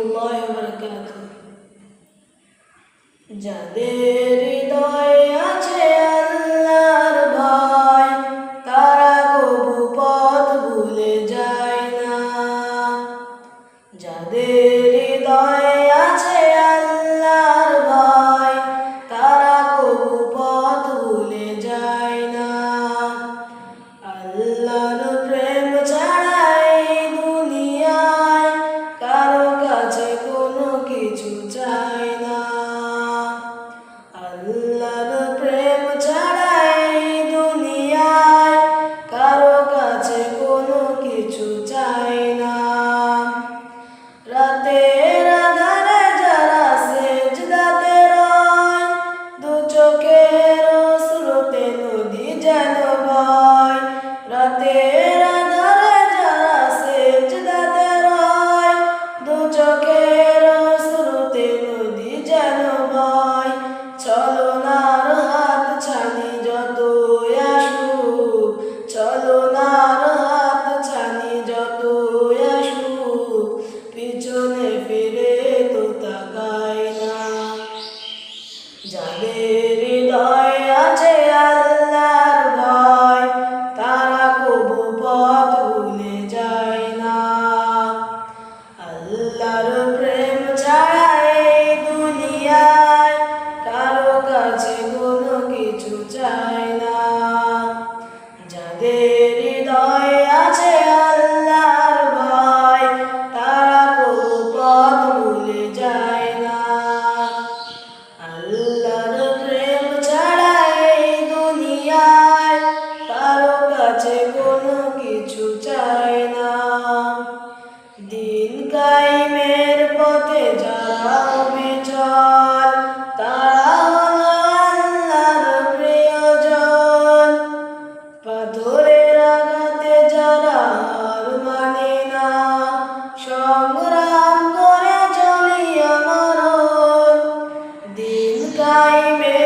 রহমতুল্লাহি ওয়া বারাকাতুহু। যাদের হৃদয়ে আছে আল্লাহর ভয়, তারা কবু পথ ভুলে যায় না। যাদের হৃদয়ে আছে আল্লাহর ভয়, তারা কবু পথ ভুলে যায় না। আল্লাহর প্রেম ছাড়া এই দুনিয়ায় কারো কাছে কোনো কিছু চাই না। আল্লাহর প্রেম ছাড়া এই দুনিয়ায় কারো কাছে কোনো কিছু চাই না। রাতের আঁধারে যারা সেজদাতে রয়, দু চোখের অশ্রুতে নদী যেন বয়। রাতের আঁধারে যারা সেজদাতে রয়, দু চোখের অশ্রুতে নদী যেন বয়। ছলনার হাত ছানি যতই আসুক, ছলনার হাত ছানি যতই আসুক, পিছনে ফিরে তো তাকাই না। যাদের হৃদয়ে আছে আল্লাহর ভয়, তারা কবু পথ ভুলে যায় না। আল্লাহর প্রেম ছাড়া এই দুনিয়ায় কারো কাছে কোনো কিছু চাই না। যাদের হৃদয়ে আছে আল্লাহর ভয়, তারা কবু পথ ভুলে যায় না। আল্লাহর প্রেম ছাড়া এই দুনিয়ায় কারো কাছে কোনো কিছু চাই না। দিন কায়েমের পথে যারা বিচল, তারা হলো আল্লাহর প্রিয়জন। পাথরের আঘাতে যারা হার মানে না, সংগ্রাম করে চলি আমরণ। দিন কায়েমের